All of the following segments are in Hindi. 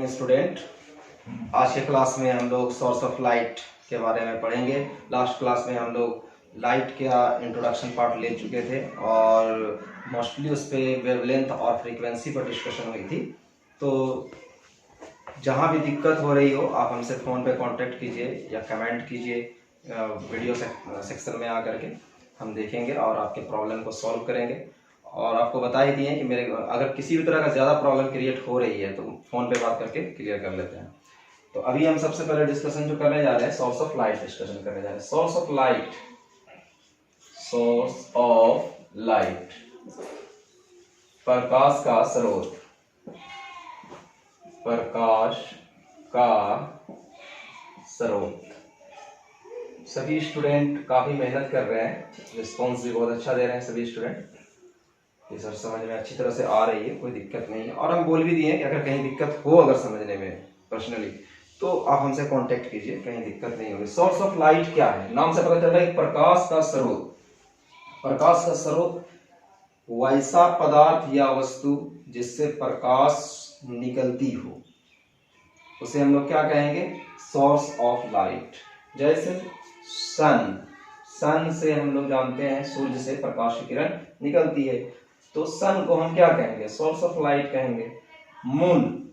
स्टूडेंट, आज के क्लास में हम लोग सोर्स ऑफ लाइट के बारे में पढ़ेंगे। लास्ट क्लास में हम लोग लाइट का इंट्रोडक्शन पार्ट ले चुके थे और मोस्टली उस पर वेवलेंथ और फ्रीक्वेंसी पर डिस्कशन हुई थी। तो जहाँ भी दिक्कत हो रही हो आप हमसे फ़ोन पे कांटेक्ट कीजिए या कमेंट कीजिए वीडियो सेक्शन में आकर के, हम देखेंगे और आपके प्रॉब्लम को सॉल्व करेंगे। और आपको बता ही दिए कि मेरे अगर किसी भी तरह का ज़्यादा प्रॉब्लम क्रिएट हो रही है तो फ़ोन पे बात करके क्लियर कर लेते हैं। तो अभी हम सबसे पहले डिस्कशन जो करने जा रहे हैं सोर्स ऑफ लाइट डिस्कशन करने जा रहे हैं। Source of light, source of light, प्रकाश का स्रोत, प्रकाश का स्रोत। सभी स्टूडेंट काफी मेहनत कर रहे हैं, रिस्पॉन्स भी बहुत अच्छा दे रहे हैं सभी स्टूडेंट। ये सर समझ में अच्छी तरह से आ रही है, कोई दिक्कत नहीं है। और हम बोल भी दिए कि अगर कहीं दिक्कत हो अगर समझने में पर्सनली तो आप हमसे कांटेक्ट कीजिए, कहीं दिक्कत नहीं होगी। सोर्स ऑफ लाइट क्या है? नाम से पता चल रहा है प्रकाश का स्रोत। प्रकाश का स्रोत वैसा पदार्थ या वस्तु जिससे प्रकाश निकलती हो उसे हम लोग क्या कहेंगे? Source of light. जैसे सन से हम लोग जानते हैं सूर्य से प्रकाश की किरण निकलती है, तो सन को हम क्या कहेंगे? सोर्स ऑफ लाइट कहेंगे। मून,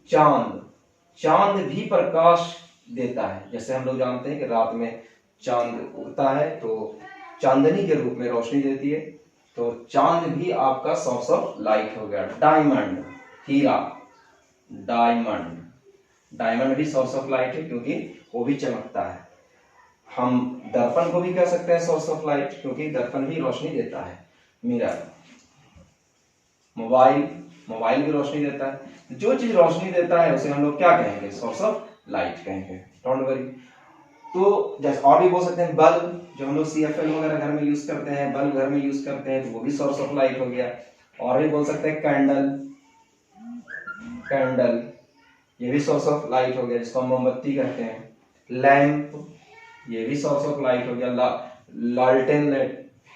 चांद भी प्रकाश देता है। जैसे हम लोग जानते हैं कि रात में चांद उगता है तो चांदनी के रूप में रोशनी देती है, तो चांद भी आपका सोर्स ऑफ लाइट हो गया। डायमंड, हीरा, डायमंड भी सोर्स ऑफ लाइट है क्योंकि वो भी चमकता है। हम दर्पण को भी कह सकते हैं सोर्स ऑफ लाइट क्योंकि दर्पण भी रोशनी देता है। मिरर, मोबाइल भी रोशनी देता है। जो चीज रोशनी देता है उसे हम लोग क्या कहेंगे? सोर्स ऑफ लाइट कहेंगे। Don't worry. तो जैसे और भी बोल सकते हैं बल्ब, जो हम लोग CFL वगैरह घर में यूज करते हैं, बल्ब घर में यूज करते हैं तो वो भी सोर्स ऑफ लाइट हो गया। और भी बोल सकते हैं कैंडल, ये भी सोर्स ऑफ लाइट हो गया, जिसको हम मोमबत्ती कहते हैं। लैंप, ये भी सोर्स ऑफ लाइट हो गया। लालटेन,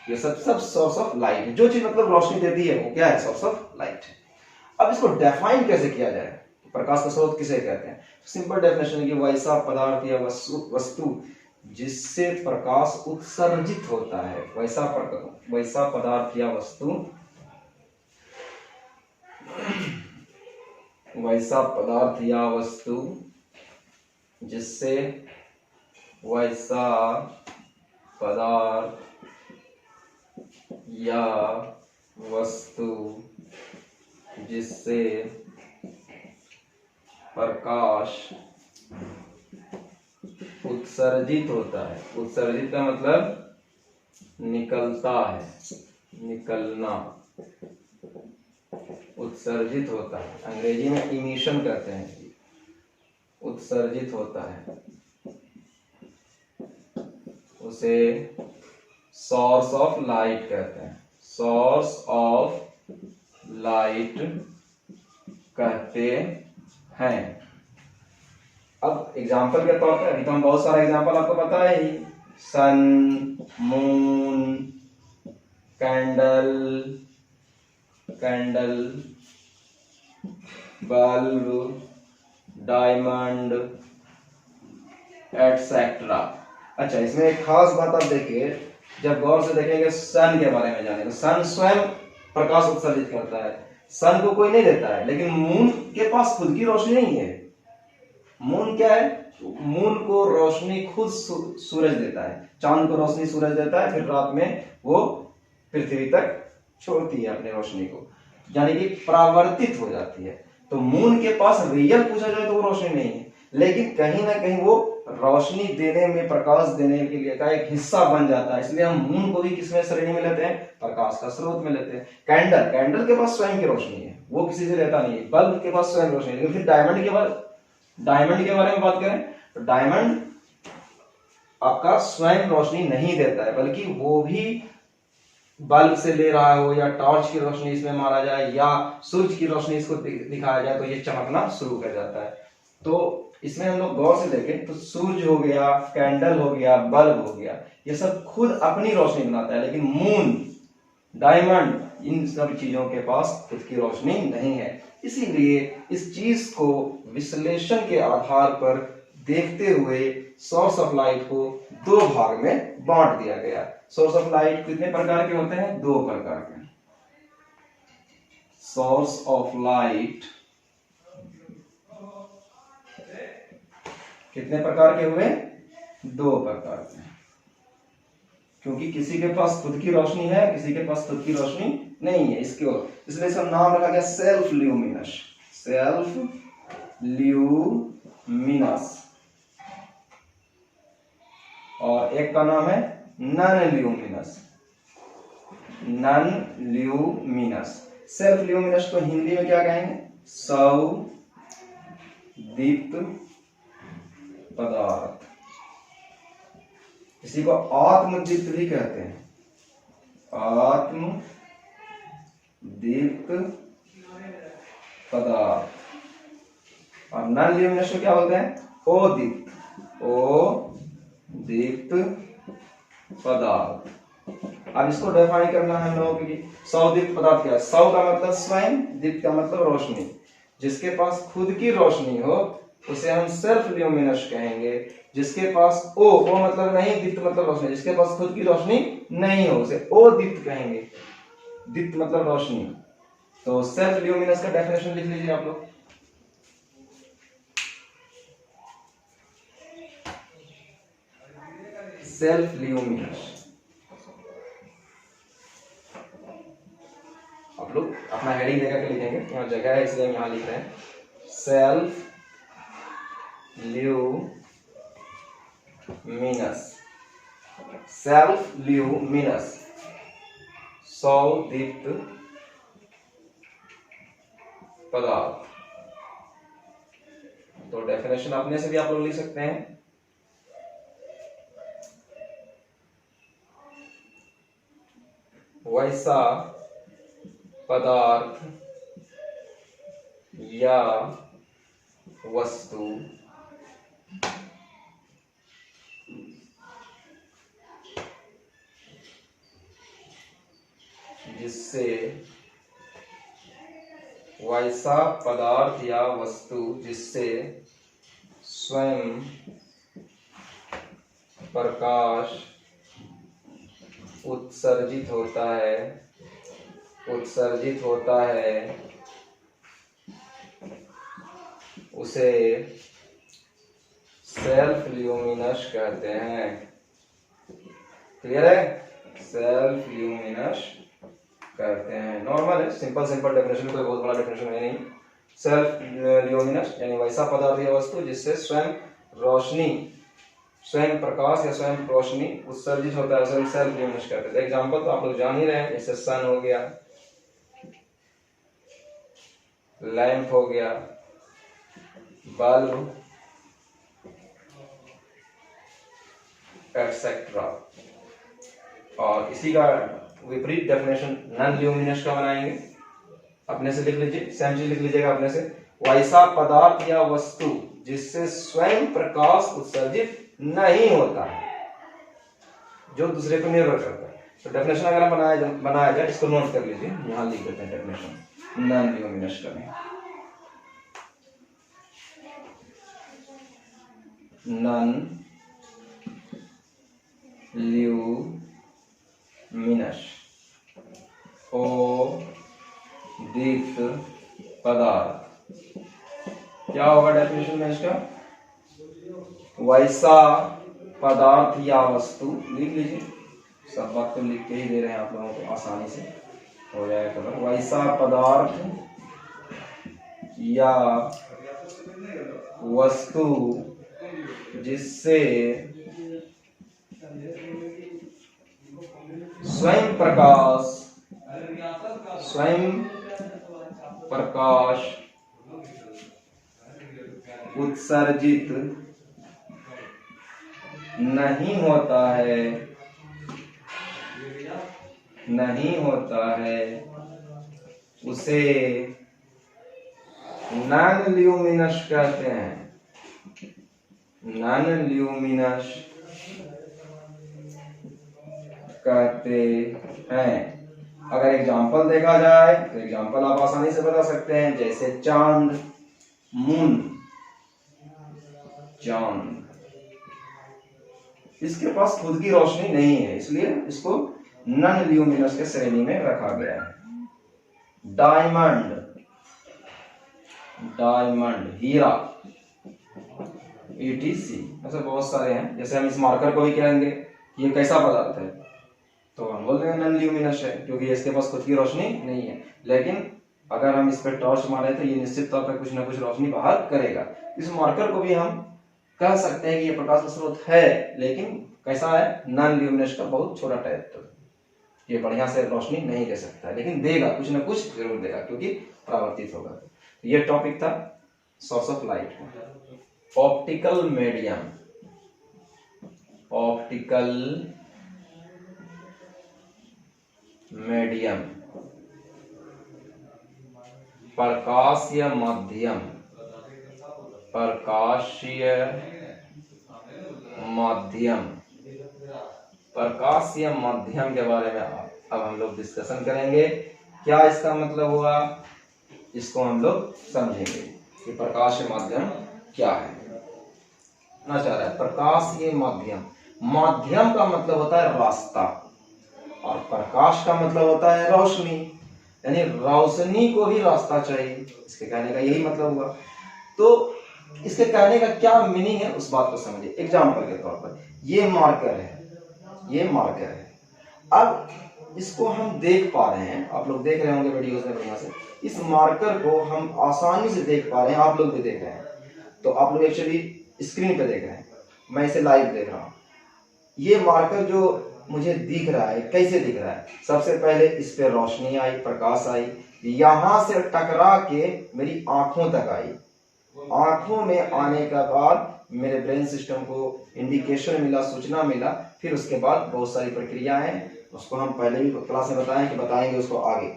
ये सब सोर्स ऑफ लाइट है। जो चीज मतलब रोशनी देती है वो क्या है? सोर्स ऑफ लाइट है। अब इसको डिफाइन कैसे किया जाए? प्रकाश का स्रोत किसे कहते हैं? सिंपल डेफिनेशन है कि वैसा पदार्थ या वस्तु जिससे प्रकाश उत्सर्जित होता है। वैसा पदार्थ या वस्तु, वैसा पदार्थ या वस्तु जिससे, वैसा पदार्थ या वस्तु जिससे प्रकाश उत्सर्जित होता है। उत्सर्जित का मतलब निकलता है, निकलना, उत्सर्जित होता है। अंग्रेजी में इमिशन कहते हैं, उत्सर्जित होता है, उसे सोर्स ऑफ लाइट कहते हैं। सोर्स ऑफ लाइट कहते हैं। अब एग्जाम्पल के तौर पे, अभी तो हम बहुत सारा एग्जाम्पल आपको पता है ही। Sun, moon, candle, bulb, diamond, etcetera. अच्छा, इसमें एक खास बात आप देखिए, जब गौर से देखेंगे सन के बारे में जाने तो सन स्वयं प्रकाश उत्सर्जित करता है। सन को कोई नहीं देता है, लेकिन मून के पास खुद की रोशनी नहीं है। मून क्या है? मून को रोशनी खुद सूरज देता है। चांद को रोशनी सूरज देता है, फिर रात में वो पृथ्वी तक छोड़ती है अपनी रोशनी को, यानी कि परावर्तित हो जाती है। तो मून के पास रियल पूछा जाए तो वो रोशनी नहीं है, लेकिन कहीं ना कहीं वो रोशनी देने में, प्रकाश देने के लिए का एक हिस्सा बन जाता है। इसलिए हम मून को भी किसमें श्रेणी में लेते हैं? प्रकाश का स्रोत में लेते हैं। कैंडल के पास स्वयं की रोशनी है, वो किसी से लेता नहीं है। बल्ब के पास स्वयं रोशनी है। लेकिन फिर डायमंड के बारे में बात करें तो डायमंड आपका स्वयं रोशनी नहीं देता है, बल्कि वो भी बल्ब से ले रहा हो या टॉर्च की रोशनी इसमें मारा जाए या सूरज की रोशनी इसको दिखाया जाए तो ये चमकना शुरू कर जाता है। तो इसमें हम लोग गौर से देखें तो सूरज हो गया, कैंडल हो गया, बल्ब हो गया, ये सब खुद अपनी रोशनी बनाता है। लेकिन डायमंड, इन सब चीजों के पास खुद की रोशनी नहीं है। इसीलिए इस चीज को विश्लेषण के आधार पर देखते हुए सोर्स ऑफ लाइट को दो भाग में बांट दिया गया। सोर्स ऑफ लाइट कितने प्रकार के होते हैं? दो प्रकार के। सोर्स ऑफ लाइट कितने प्रकार के हुए? दो प्रकार के। क्योंकि किसी के पास खुद की रोशनी है, किसी के पास खुद की रोशनी नहीं है, इसलिए इसका नाम रखा गया सेल्फ ल्यूमिनस। Self luminous. और एक का नाम है non luminous. Non luminous. Self luminous को हिंदी में क्या कहेंगे? स्वदीप्त पदार्थ। इसी को आत्मदीप्त भी कहते हैं। आत्मदीप्त पदार्थ। और नन ल्यूमिनस को क्या बोलते हैं? ओदीप्त। ओदीप्त पदार्थ। अब इसको डिफाइन करना है हम लोगों के लिए। सौदीप्त पदार्थ क्या है? सौ का मतलब स्वयं, दीप्त का मतलब रोशनी। जिसके पास खुद की रोशनी हो उसे हम सेल्फ ल्यूमिनस कहेंगे। जिसके पास ओ मतलब नहीं, दीप्त मतलब रोशनी, जिसके पास खुद की रोशनी नहीं हो उसे ओ दीप्त कहेंगे। दीप्त मतलब रोशनी। तो सेल्फ ल्यूमिनस का डेफिनेशन लिख लीजिए आप लोग। सेल्फ ल्यूमिनस आप लोग अपना हेडिंग लेकर के लिखेंगे, यहाँ जगह है इसलिए हम यहाँ लिख रहे हैं। Self luminous. सेल्फ ल्यूमिनस, सौदीप्त पदार्थ। तो डेफिनेशन अपने से भी आप लोग लिख सकते हैं। वैसा पदार्थ या वस्तु जिससे वैसा पदार्थ या वस्तु जिससे स्वयं प्रकाश उत्सर्जित होता है उसे सेल्फ ल्यूमिनस कहते हैं। क्लियर है? सेल्फ ल्यूमिनस कहते हैं। नॉर्मल है, सिंपल डेफिनेशन, कोई बहुत बड़ा डेफिनेशन है नहीं। सेल्फ ल्यूमिनस यानी वैसा पदार्थ या वस्तु जिससे स्वयं प्रकाश या स्वयं रोशनी उत्सर्जित होता है, उसे सेल्फ ल्यूमिनस कहते हैं। एग्जांपल तो आप लोग जान ही रहे हैं, जैसे सन हो गया, लैंप हो गया, बल्ब, एक्सेट्रा। और इसी का विपरीत डेफिनेशन नन ल्यूमिनस का बनाएंगे। अपने से लिख लीजिए, सेम चीज लिख लीजिएगा अपने से। वैसा पदार्थ या वस्तु जिससे स्वयं प्रकाश उत्सर्जित नहीं होता है, जो दूसरे पर निर्भर करता है। तो डेफिनेशन अगर बनाया जाए, इसको नोट कर लीजिए, यहां लिख देते हैं डेफिनेशन नन ल्यूमिनस का। नन ल्यूमिनस, ओ दीप्त पदार्थ। क्या होगा डेफिनेशन में इसका? वैसा पदार्थ या वस्तु, लिख लीजिए, सब बात तो लिख के ही दे रहे हैं आप लोगों को, आसानी से हो जाएगा कवर। वैसा पदार्थ या वस्तु जिससे स्वयं प्रकाश उत्सर्जित नहीं होता है उसे नन ल्यूमिनस कहते हैं। नन ल्यूमिनस कहते हैं। अगर एग्जाम्पल देखा जाए तो एग्जाम्पल आप आसानी से बता सकते हैं, जैसे चांद, मून, चांद, इसके पास खुद की रोशनी नहीं है, इसलिए इसको नॉन ल्यूमिनस के श्रेणी में रखा गया है। डायमंड, डायमंड, हीरा, ETC, ऐसे बहुत सारे हैं। जैसे हम इस मार्कर को भी कहेंगे ये कैसा पदार्थ है, तो हम बोल देंगे नॉन ल्यूमिनस है, क्योंकि इसके पास खुद की रोशनी नहीं है। लेकिन अगर हम इस पर टॉर्च मारे तो ये निश्चित तौर पर कुछ ना कुछ रोशनी बाहर करेगा। इस मार्कर को भी हम कह सकते हैं कि ये प्रकाश का स्रोत है, लेकिन कैसा है, नॉन ल्यूमिनस का बहुत छोटा टाइप। तो ये बढ़िया से रोशनी नहीं दे सकता, लेकिन देगा, कुछ ना कुछ जरूर देगा, क्योंकि परावर्तित होगा। ये टॉपिक था source of light. Optical medium, optical medium, प्रकाशीय माध्यम, प्रकाशीय माध्यम, प्रकाशीय माध्यम के बारे में अब हम लोग डिस्कशन करेंगे। क्या इसका मतलब हुआ, इसको हम लोग समझेंगे कि प्रकाशीय माध्यम क्या है। ना चाह रहा है प्रकाशीय माध्यम, माध्यम का मतलब होता है रास्ता, और प्रकाश का मतलब होता है रोशनी, यानी रोशनी को भी रास्ता चाहिए। इसके कहने का यही मतलब हुआ। तो इसके कहने का क्या मीनिंग है उस बात को समझिए। एग्जाम्पल के तौर पर ये मार्कर है, ये मार्कर है। अब इसको हम देख पा रहे हैं, आप लोग देख रहे होंगे वीडियोस में बढ़िया से। इस मार्कर को हम आसानी से देख पा रहे हैं, आप लोग भी देख रहे हैं। तो आप लोग एक्चुअली स्क्रीन पे देख रहे हैं, मैं इसे लाइव देख रहा हूँ। ये मार्कर जो मुझे दिख रहा है, कैसे दिख रहा है, सबसे पहले इस पे रोशनी आई, प्रकाश आई, यहां से टकरा के मेरी आंखों तक आई। आंखों में आने के बाद मेरे ब्रेन सिस्टम को इंडिकेशन मिला, सूचना मिला। फिर उसके बाद बहुत सारी प्रक्रियाएं, उसको हम पहले भी क्लास में बताएं कि बताएंगे उसको आगे।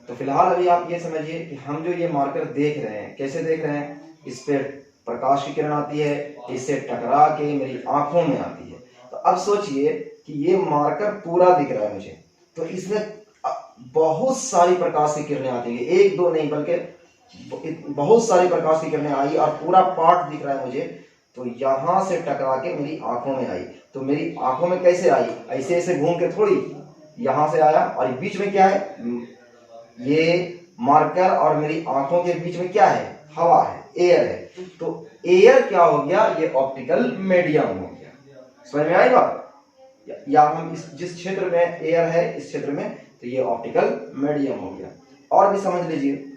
तो फिलहाल अभी आप ये समझिए कि हम जो ये मार्कर देख रहे हैं, कैसे देख रहे हैं, इस पे प्रकाश की किरण आती है, इससे टकरा के मेरी आंखों में आती है। तो अब सोचिए कि ये मार्कर पूरा दिख रहा है मुझे, तो इसमें बहुत सारी प्रकाश की किरणें आती है, एक दो नहीं बल्कि बहुत सारी प्रकाश की किरणें आई और पूरा पार्ट दिख रहा है मुझे। तो यहां से टकरा के मेरी आंखों में आई। तो मेरी आंखों में कैसे आई, ऐसे ऐसे घूम के थोड़ी, यहां से आया। और बीच में क्या है, ये मार्कर और मेरी आंखों के बीच में क्या है, हवा है, एयर है। तो एयर क्या हो गया, ये ऑप्टिकल मीडियम हो गया। समझ में आई बात? या हम इस जिस क्षेत्र में एयर है, इस क्षेत्र में, तो ये ऑप्टिकल मीडियम हो गया। और भी समझ लीजिए,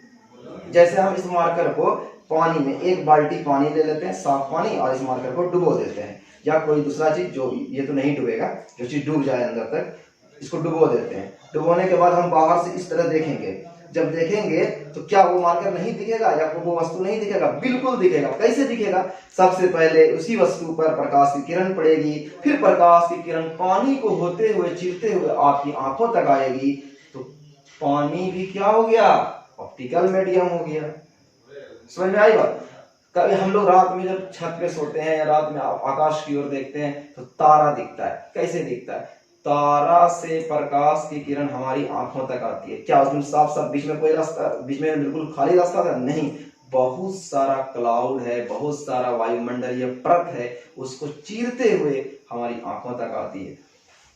जैसे हम इस मार्कर को पानी में, एक बाल्टी पानी ले लेते हैं, साफ पानी, और इस मार्कर को डुबो देते हैं, या कोई दूसरा चीज, जो ये तो नहीं डूबेगा, जो चीज डूब जाए अंदर तक, इसको डुबो देते हैं। डुबोने के बाद हम बाहर से इस तरह देखेंगे। जब देखेंगे तो क्या वो मार्कर नहीं दिखेगा, या वो वस्तु नहीं दिखेगा? बिल्कुल दिखेगा। कैसे दिखेगा? सबसे पहले उसी वस्तु पर प्रकाश की किरण पड़ेगी, फिर प्रकाश की किरण पानी को होते हुए, चीरते हुए आपकी आंखों तक आएगी। तो पानी भी क्या हो गया, ऑप्टिकल मीडियम हो गया। समझ में आई बात? कभी हम लोग रात में जब छत पे सोते हैं, या रात में आकाश की ओर देखते हैं, तो तारा दिखता है। कैसे दिखता है? तारा से प्रकाश की किरण हमारी आंखों तक आती है। क्या उसमें साफ साफ बीच में कोई रास्ता, बीच में बिल्कुल खाली रास्ता था? नहीं, बहुत सारा क्लाउड है, बहुत सारा वायुमंडलीय परत है, उसको चीरते हुए हमारी आंखों तक आती है।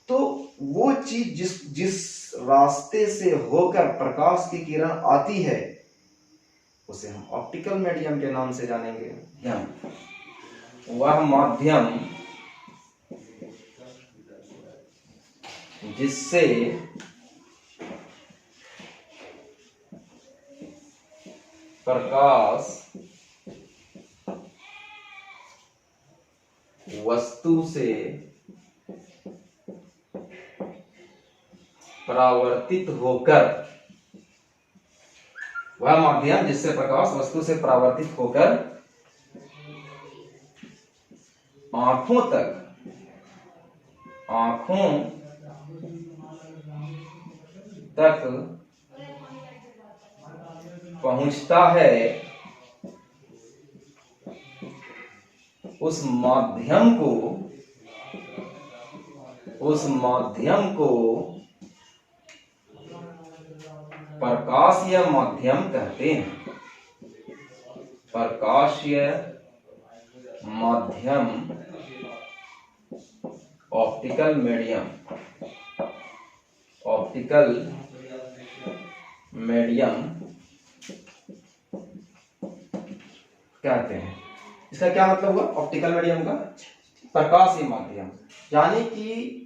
तो वो चीज जिस रास्ते से होकर प्रकाश की किरण आती है, उसे हम ऑप्टिकल मीडियम के नाम से जानेंगे। वह माध्यम जिससे प्रकाश वस्तु से परावर्तित होकर, वह माध्यम जिससे प्रकाश वस्तु से परावर्तित होकर आंखों तक पहुंचता है, उस माध्यम को प्रकाशीय माध्यम कहते हैं। प्रकाशीय माध्यम, ऑप्टिकल मीडियम, ऑप्टिकल मीडियम कहते हैं। इसका क्या मतलब हुआ ऑप्टिकल मीडियम का? प्रकाशीय माध्यम, यानी कि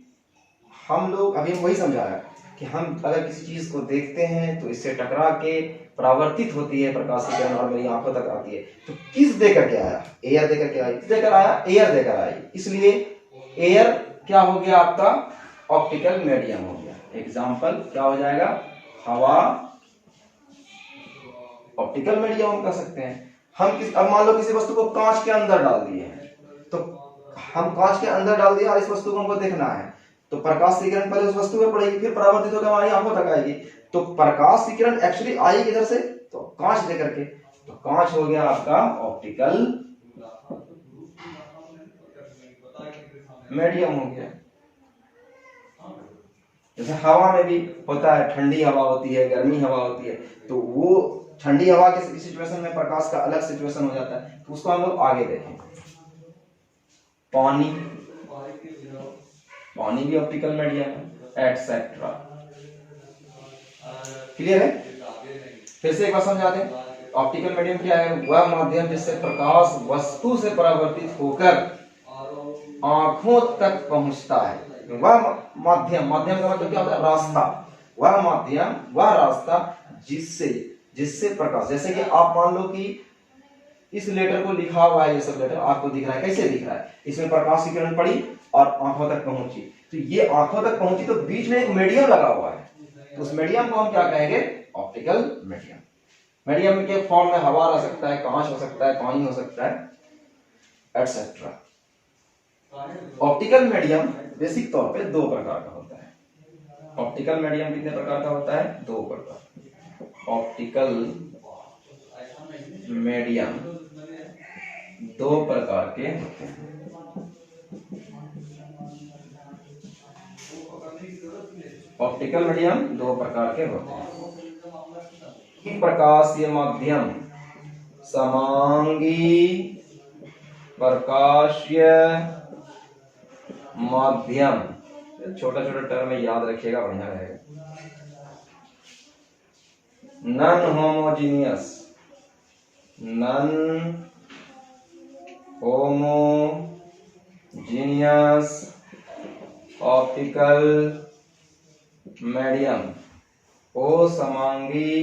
हम लोग अभी वही समझाया कि हम अगर किसी चीज को देखते हैं तो इससे टकरा के परावर्तित होती है प्रकाश की किरण और मेरी आंखों तक आती है। तो किस देकर के आया? एयर देकर के आई। किस देकर आया? एयर देकर आई। इसलिए एयर क्या हो गया आपका? ऑप्टिकल मीडियम हो गया। एग्जाम्पल क्या हो जाएगा? हवा ऑप्टिकल मीडियम हम कह सकते हैं। अब मान लो किसी वस्तु को कांच के अंदर डाल दिए हैं, तो हम कांच के अंदर डाल दिया और इस वस्तु को हमको देखना है, तो प्रकाश की किरण पहले उस वस्तु पर पड़ेगी, फिर परावर्तित होकर हमारी आंखों तक आएगी। तो प्रकाश की किरण एक्चुअली आई किधर से? तो कांच देकर के। तो कांच हो गया आपका ऑप्टिकल मीडियम हो गया। जैसे हवा में भी होता है, ठंडी हवा होती है, गर्मी हवा होती है, तो वो ठंडी हवा के सिचुएशन में प्रकाश का अलग सिचुएशन हो जाता है, तो उसको हम लोग आगे देखें। पानी, पानी भी ऑप्टिकल मीडियम है, एटसेट्रा। क्लियर है? फिर से एक बार समझा दें। ऑप्टिकल मीडियम क्या है? वह माध्यम जिससे प्रकाश वस्तु से परावर्तित होकर आंखों तक पहुंचता है। वह माध्यम, माध्यम का मतलब क्या होता है? रास्ता। वह माध्यम, वह रास्ता जिससे प्रकाश, जैसे कि आप मान लो कि इस लेटर को लिखा हुआ है, ये सब लेटर आपको दिख रहा है। कैसे दिख रहा है? इसमें प्रकाश की किरण पड़ी और आंखों तक पहुंची, तो ये आंखों तक पहुंची, तो बीच में एक मीडियम लगा हुआ है, तो उस मीडियम को हम क्या कहेंगे? Optical medium. मीडियम के फॉर्म में हवा रह सकता है, कांच हो सकता है, पानी हो सकता है, एटसेट्रा। ऑप्टिकल मीडियम बेसिक तौर पे दो प्रकार का होता है। ऑप्टिकल मीडियम कितने प्रकार का होता है? दो प्रकार। ऑप्टिकल मीडियम दो प्रकार के होते हैं। ऑप्टिकल मीडियम दो प्रकार के होते हैं। प्रकाशीय माध्यम, समांगी प्रकाशीय माध्यम। छोटा छोटा टर्म में याद रखिएगा, बढ़िया रहेगा। Non homogeneous, non homogeneous optical medium, असमांगी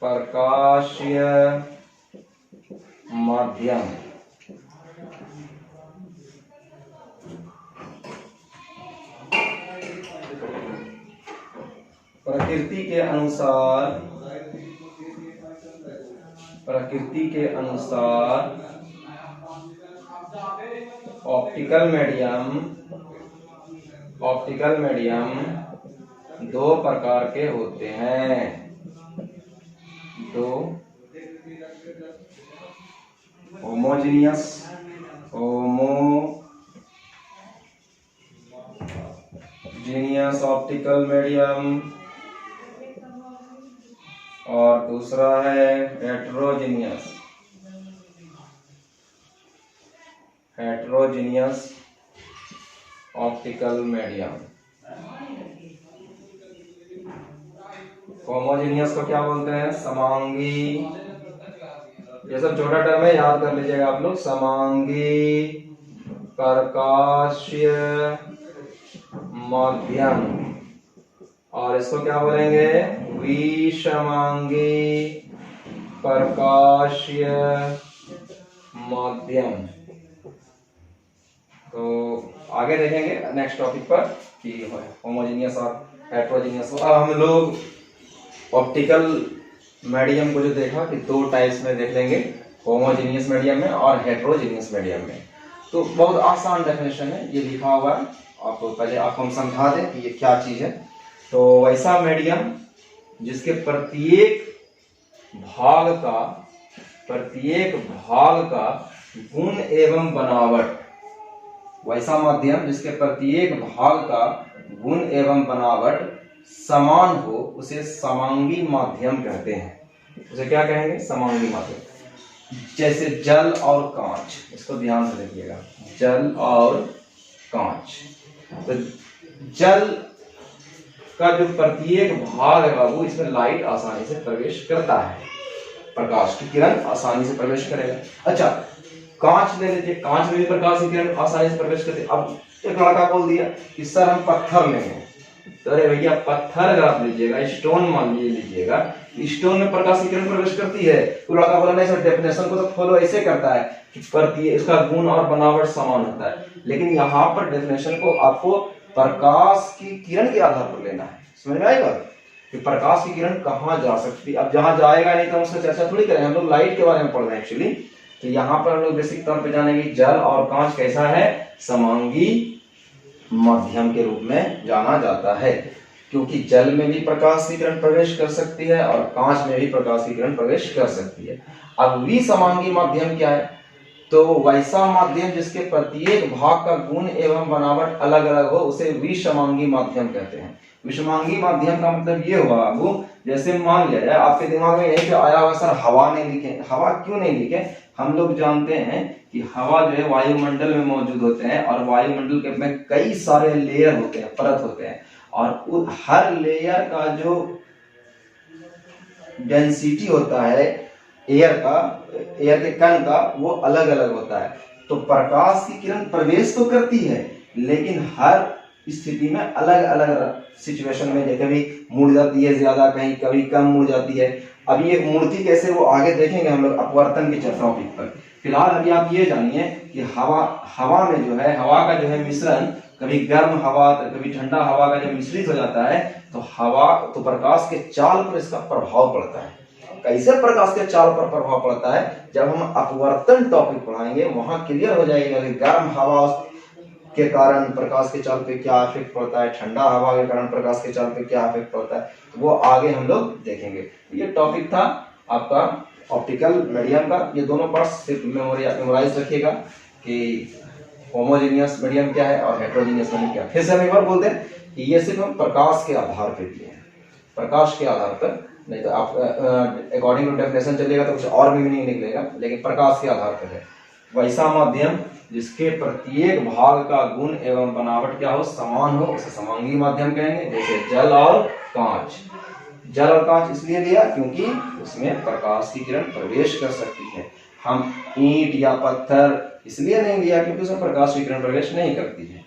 प्रकाशीय माध्यम। प्रकृति के अनुसार ऑप्टिकल मीडियम दो प्रकार के होते हैं। दो, होमोजीनियस ऑप्टिकल मीडियम, और दूसरा है हेटेरोजीनियस ऑप्टिकल मीडियम। होमोजीनियस को क्या बोलते हैं? समांगी। ये सब छोटा टर्म है, याद कर लीजिएगा आप लोग। समांगी प्रकाशीय माध्यम, और इसको क्या बोलेंगे? विषमांगी प्रकाशीय माध्यम। तो आगे देखेंगे नेक्स्ट टॉपिक पर कि होमोजीनियस और हेटेरोजीनियस। अब हम लोग ऑप्टिकल मीडियम को जो देखा कि दो टाइप्स में देख लेंगे, होमोजीनियस मीडियम में और हेटेरोजीनियस मीडियम में। तो बहुत आसान डेफिनेशन है, ये लिखा हुआ है, आपको पहले आपको हम समझा दें कि ये क्या चीज है। तो वैसा मीडियम जिसके प्रत्येक भाग का गुण एवं बनावट, वैसा माध्यम जिसके प्रत्येक भाग का गुण एवं बनावट समान हो उसे समांगी माध्यम कहते हैं। उसे क्या कहेंगे? समांगी माध्यम। जैसे जल और कांच, इसको ध्यान से देखिएगा, जल और कांच। तो जल का जो प्रत्येक भाग है बाबू, इसमें लाइट आसानी से प्रवेश करता है, प्रकाश की किरण आसानी से प्रवेश करेगा। अच्छा, कांच ले लीजिए, कांच में भी प्रकाश की किरण आसानी से प्रवेश करती है। अब एक लड़का बोल दिया कि सर हम पत्थर लेंगे, तो अरे भैया पत्थर अगर आप लीजिएगा, स्टोन मान लीजिएगा, स्टोन में प्रकाश की किरण प्रवेश करती है। तो लड़का बोला नहीं सर, डेफिनेशन को तो फॉलो ऐसे करता है कि प्रत्येक इसका गुण और बनावट समान होता है, लेकिन यहाँ पर डेफिनेशन को आपको प्रकाश की किरण के आधार पर लेना है। समझ में आएगा कि प्रकाश की किरण कहाँ जा सकती है? अब जहां जाएगा नहीं तो हम उसका चर्चा थोड़ी करेंगे, हम लोग लाइट के बारे में पढ़ रहे हैं एक्चुअली। तो यहाँ पर हम लोग बेसिक तौर पे जानेंगे जल और कांच कैसा है, समांगी माध्यम के रूप में जाना जाता है, क्योंकि जल में भी प्रकाश की किरण प्रवेश कर सकती है और कांच में भी प्रकाश की किरण प्रवेश कर सकती है। अब विसमांगी माध्यम क्या है? तो वैसा माध्यम जिसके प्रत्येक भाग का गुण एवं बनावट अलग अलग हो उसे विसमांगी माध्यम कहते हैं। विषमांगी माध्यम का मतलब ये हुआ बाबू, जैसे मान लिया जाए आपके दिमाग में यही आया हुआ सर हवा नहीं लिखे, हवा क्यों नहीं लिखे? हम लोग जानते हैं कि हवा जो है वायुमंडल में मौजूद होते हैं और वायुमंडल के में कई सारे लेयर होते हैं, परत होते हैं, और हर लेयर का जो डेंसिटी होता है एयर के कण का, वो अलग अलग होता है। तो प्रकाश की किरण प्रवेश तो करती है, लेकिन हर स्थिति में अलग अलग सिचुएशन में कभी मुड़ जाती है ज्यादा, कहीं कभी कम मुड़ जाती है। अब ये मूर्ति कैसे, वो आगे देखेंगे हम लोग अपवर्तन के टॉपिक पर। फिलहाल अभी आप ये जानिए कि हवा में जो है, हवा का जो है मिश्रण, कभी गर्म हवा तो कभी ठंडा हवा का जब मिश्रित हो जाता है तो प्रकाश के चाल पर इसका प्रभाव पड़ता है। कैसे प्रकाश के चाल पर प्रभाव पड़ता है, जब हम अपवर्तन टॉपिक पढ़ाएंगे वहां क्लियर हो जाएगा कि गर्म हवा के कारण प्रकाश के चाल पे क्या इफेक्ट पड़ता है, ठंडा हवा के कारण प्रकाश के चाल पे क्या इफेक्ट पड़ता है, तो वो आगे हम लोग देखेंगे। ये टॉपिक था आपका ऑप्टिकल मीडियम का। ये दोनों पार्ट्स सिर्फ मेमोराइज रखिएगा कि होमोजेनियस मीडियम क्या है और हेटेरोजेनियस मीडियम क्या है। फिर से हम एक बार बोलते हैं कि ये सिर्फ हम प्रकाश के आधार पर दिए हैं, प्रकाश के आधार पर, नहीं तो आप अकॉर्डिंग टू डेफिनेशन चलेगा तो कुछ और भी मीनिंग निकलेगा, लेकिन प्रकाश के आधार पर है। वैसा माध्यम जिसके प्रत्येक भाग का गुण एवं बनावट क्या हो, समान हो, उसे समांगी माध्यम कहेंगे। जैसे जल और कांच। जल और कांच इसलिए लिया क्योंकि उसमें प्रकाश की किरण प्रवेश कर सकती है। हम ईंट या पत्थर इसलिए नहीं लिया क्योंकि उसमें प्रकाश की किरण प्रवेश नहीं करती है।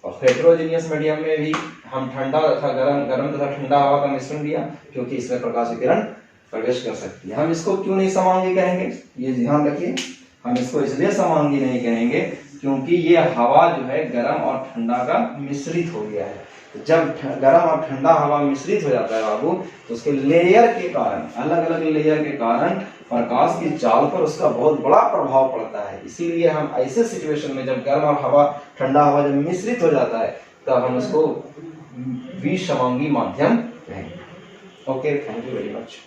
और हेटेरोजेनियस मीडियम में भी हम ठंडा तथा गर्म तथा ठंडा हवा का मिश्रण लिया क्योंकि इसमें प्रकाश की किरण प्रवेश कर सकती है। हम इसको क्यों नहीं समांगी कहेंगे, ये ध्यान रखिए। हम इसको इसलिए समांगी नहीं कहेंगे क्योंकि ये हवा जो है गर्म और ठंडा का मिश्रित हो गया है। जब गर्म और ठंडा हवा मिश्रित हो जाता है बाबू, तो उसके लेयर के कारण, अलग अलग लेयर के कारण प्रकाश की चाल पर उसका बहुत बड़ा प्रभाव पड़ता है। इसीलिए हम ऐसे सिचुएशन में जब गर्म और ठंडा हवा जब मिश्रित हो जाता है तब हम उसको विसमांगी माध्यम कहेंगे। Okay, thank you very much.